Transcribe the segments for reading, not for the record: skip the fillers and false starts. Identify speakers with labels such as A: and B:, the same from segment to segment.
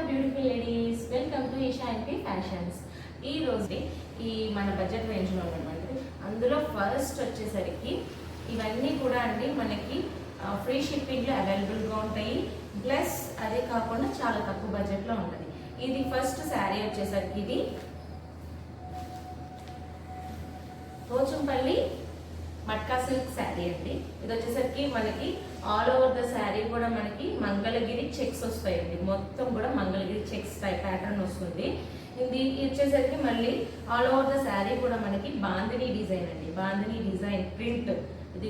A: Beautiful ladies, welcome to Eesha MP fashions. ఈ రోజు ఈ మన బడ్జెట్ రేంజ్లో ఉన్నటువంటి అందులో ఫస్ట్ వచ్చేసరికి ఇవన్నీ కూడా అండి మనకి ఫ్రీ షిప్పింగ్లో అవైలబుల్గా ఉంటాయి. ప్లస్ అదే కాకుండా చాలా తక్కువ బడ్జెట్లో ఉంటుంది. ఇది ఫస్ట్ శారీ వచ్చేసరికి ఇది పోచంపల్లి మట్కా సిల్క్ శారీ అండి. ఇది వచ్చేసరికి మనకి ఆల్ ఓవర్ ద శారీ కూడా మనకి మంగళగిరి చెక్స్ వస్తాయండి. మొత్తం కూడా మంగళగిరి చెక్స్ టైప్ ప్యాటర్న్ వస్తుంది. ఇది వచ్చేసరికి మళ్ళీ ఆల్ ఓవర్ ద శారీ కూడా మనకి బాందిని డిజైన్ అండి. బాందిని డిజైన్ ప్రింట్, ఇది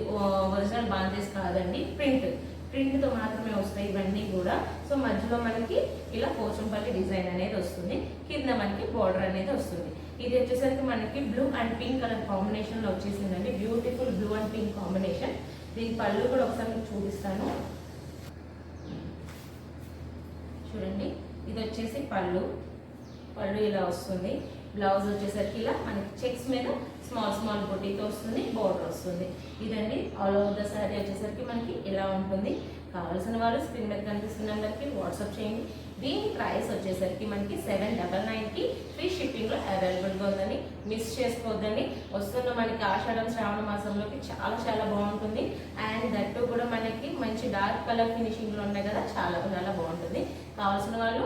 A: ఒరిజినల్ బాందేస్ కాదండి, ప్రింట్ తో మాత్రమే వస్తాయి ఇవన్నీ కూడా. సో మధ్యలో మనకి ఇలా పోచంపల్లి డిజైన్ అనేది వస్తుంది, కింద మనకి బోర్డర్ అనేది వస్తుంది. ఇది వచ్చేసరికి మనకి blue and pink colour combination లో వచ్చేసిందండి. Beautiful blue and pink combination. దీని పళ్ళు కూడా ఒకసారి మీకు చూపిస్తాను చూడండి. ఇది వచ్చేసి పళ్ళు ఇలా వస్తుంది. బ్లౌజ్ వచ్చేసరికి ఇలా మనకి చెక్స్ మీద స్మాల్ బొటీతో వస్తుంది, బోర్డర్ వస్తుంది. ఇదండి ఆల్ ఓవర్ ద శారీ వచ్చేసరికి మనకి ఇలా ఉంటుంది. కావాల్సిన వాళ్ళు స్క్రీన్ మీద కనిపిస్తున్న నెంబర్కి వాట్సాప్ చేయండి. దీని ప్రైస్ వచ్చేసరికి మనకి 799కి ఫ్రీ షిప్పింగ్లో అవైలబుల్గా ఉందని మిస్ చేసుకోవద్దండి. వస్తున్న మనకి ఆషాఢం శ్రావణ మాసంలోకి చాలా బాగుంటుంది. అండ్ దట్టు కూడా మనకి మంచి డార్క్ కలర్ ఫినిషింగ్లో ఉన్నాయి కదా, చాలా బాగుంటుంది. కావాల్సిన వాళ్ళు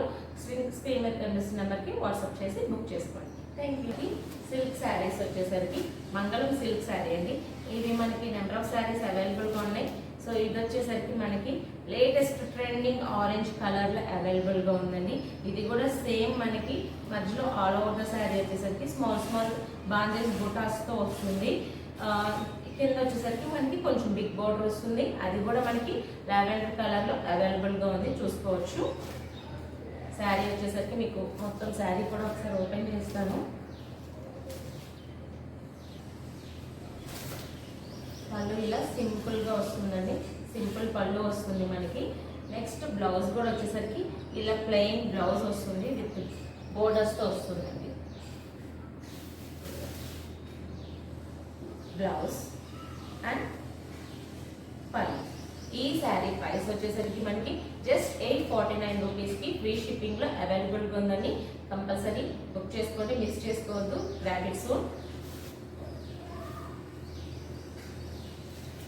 A: స్క్రీన్ మీద కనిపిస్తున్న నెంబర్కి వాట్సాప్ చేసి బుక్ చేసుకోండి. Thank you. సిల్క్ శారీస్ వచ్చేసరికి మంగళం సిల్క్ శారీ అండి. ఇవి మనకి నెంబర్ ఆఫ్ శారీస్ అవైలబుల్గా ఉన్నాయి. సో ఇది వచ్చేసరికి మనకి లేటెస్ట్ ట్రెండింగ్ ఆరెంజ్ కలర్లో అవైలబుల్గా ఉందండి. ఇది కూడా సేమ్ మనకి మధ్యలో ఆల్ ఓవర్ ద శారీ వచ్చేసరికి స్మాల్ బాందేజ్ బుటాస్తో వస్తుంది. కింద వచ్చేసరికి మనకి కొంచెం బిగ్ బోర్డర్ వస్తుంది. అది కూడా మనకి లావెండర్ కలర్లో అవైలబుల్గా ఉంది, చూసుకోవచ్చు. శారీ వచ్చేసరికి మీకు మొత్తం శారీ కూడా ఒకసారి ఓపెన్ చేస్తాను. పళ్ళు ఇలా సింపుల్గా వస్తుందండి, సింపుల్ పళ్ళు వస్తుంది మనకి. నెక్స్ట్ బ్లౌజ్ కూడా వచ్చేసరికి ఇలా ప్లెయిన్ బ్లౌజ్ వస్తుంది, విత్ బోర్డర్స్తో వస్తుందండి బ్లౌజ్ అండ్ పళ్ళు. ఈ శారీ ప్రైస్ వచ్చేసరికి మనకి జస్ట్ 849 రూపీస్కి ఫ్రీ షిప్పింగ్లో అవైలబుల్గా ఉందని కంపల్సరీ బుక్ చేసుకోండి, మిస్ చేసుకోవద్దు. గ్రాబ్ సూన్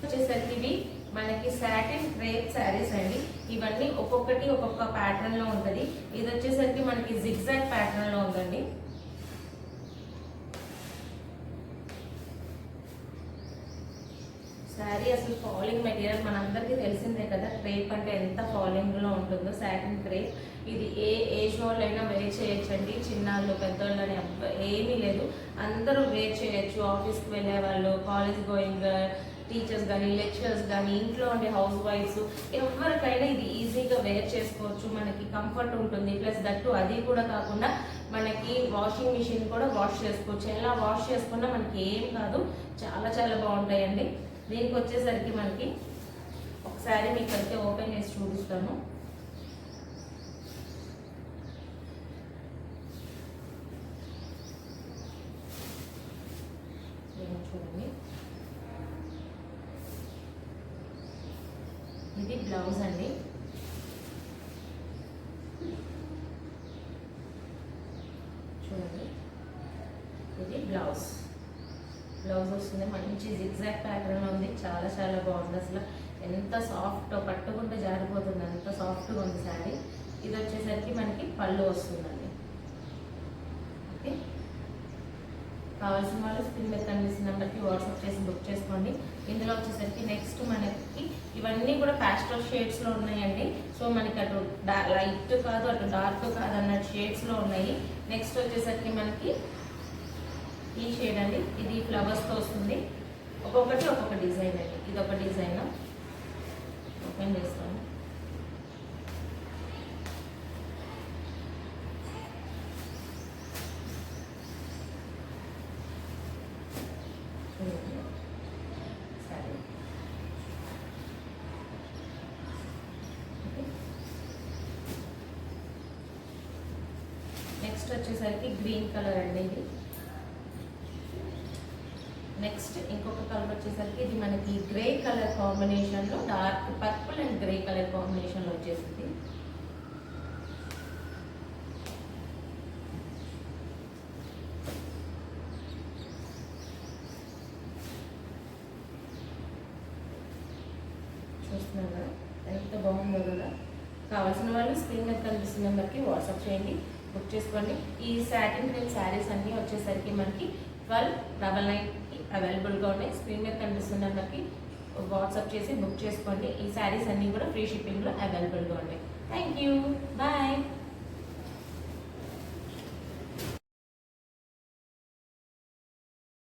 A: వచ్చేసరికి ఇవి మనకి సాటిన్ క్రేప్ శారీస్ అండి. ఇవన్నీ ఒక్కొక్కటి ఒక్కొక్క ప్యాటర్న్ లో ఉంటుంది. ఇది వచ్చేసరికి మనకి జిగ్జాగ్ ప్యాటర్న్ లో ఉందండి. శారీ అసలు ఫాలింగ్ మెటీరియల్ మనందరికీ తెలిసిందే కదా, క్రేప్ అంటే ఎంత ఫాలింగ్ లో ఉంటుందో. సాటిన్ క్రేప్ ఇది ఏ ఏజ్ వాళ్ళైనా వేర్ చేయొచ్చండి. చిన్నాళ్ళు పెద్దవాళ్ళు అని ఏమీ లేదు, అందరూ వేర్ చేయొచ్చు. ఆఫీస్కి వెళ్ళే వాళ్ళు, కాలేజ్ గోయింగ్ టీచర్స్ కానీ, లెక్చరర్స్ కానీ, ఇంట్లో ఉండే హౌస్ వైఫ్స్, ఎవరికైనా ఇది ఈజీగా వేర్ చేసుకోవచ్చు. మనకి కంఫర్ట్ ఉంటుంది. ప్లస్ దట్టు అది కూడా కాకుండా మనకి వాషింగ్ మిషన్ కూడా వాష్ చేసుకోవచ్చు. ఎలా వాష్ చేసుకున్నా మనకి ఏం కాదు, చాలా బాగుంటాయండి. దీనికి వచ్చేసరికి మనకి ఒకసారి మీకు అయితే ఓపెన్ చేసి చూపిస్తాను. చూడండి, ఇది బ్లౌజ్ అండి. చూడండి, ఇది బ్లౌజ్ వస్తుంది. మంచి జిగ్జాగ్ ప్యాటర్న్ ఉంది, చాలా బాగుంది. అసలు ఎంత సాఫ్ట్, పట్టుకుంటే జారిపోతుంది, అంత సాఫ్ట్గా ఉంది శారీ. ఇది వచ్చేసరికి మనకి పళ్ళు వస్తుందండి. ఓకే, కావాల్సిన వాళ్ళు స్క్రీన్ మీద కనిపిస్తున్న నెంబర్కి వాట్సాప్ చేసి బుక్ చేసుకోండి. ఇందులో వచ్చేసరికి నెక్స్ట్ మనకి ఇవన్నీ కూడా ప్యాస్టల్ షేడ్స్లో ఉన్నాయండి. సో మనకి అటు లైట్ కాదు, అటు డార్క్ కాదు అన్నట్టు షేడ్స్లో ఉన్నాయి. నెక్స్ట్ వచ్చేసరికి మనకి ఈ షేడ్ అండి. ఇది ఫ్లవర్స్తో వస్తుంది. ఒక్కొక్కటి ఒక్కొక్క డిజైన్ అండి. ఇది ఒక డిజైన్ ఓపెన్ చేస్తాను. సరే, నెక్స్ట్ వచ్చేసరికి గ్రీన్ కలర్ అండి. ఇది నెక్స్ట్ ఇంకొక కలర్ వచ్చేసరికి ఇది మనకి గ్రే కలర్ కాంబినేషన్లో, dark purple and grey colour కాంబినేషన్లో వచ్చేసింది. చూస్తున్నారు కదా ఎంత బాగుందో కదా. కావాల్సిన వాళ్ళు స్క్రీన్ మీద కనిపిస్తున్న నెంబర్కి వాట్సాప్ చేయండి, బుక్ చేసుకోండి. ఈ సాటిన్ క్రేప్ శారీస్ అన్నీ వచ్చేసరికి మనకి 1299 అవైలబుల్గా ఉన్నాయి. స్క్రీన్ మీద కనిపిస్తున్న నెంబర్కి వాట్సాప్ చేసి బుక్ చేసుకోండి. ఈ శారీస్ అన్నీ కూడా ఫ్రీ షిప్పింగ్లో అవైలబుల్గా ఉన్నాయి. Thank you, bye.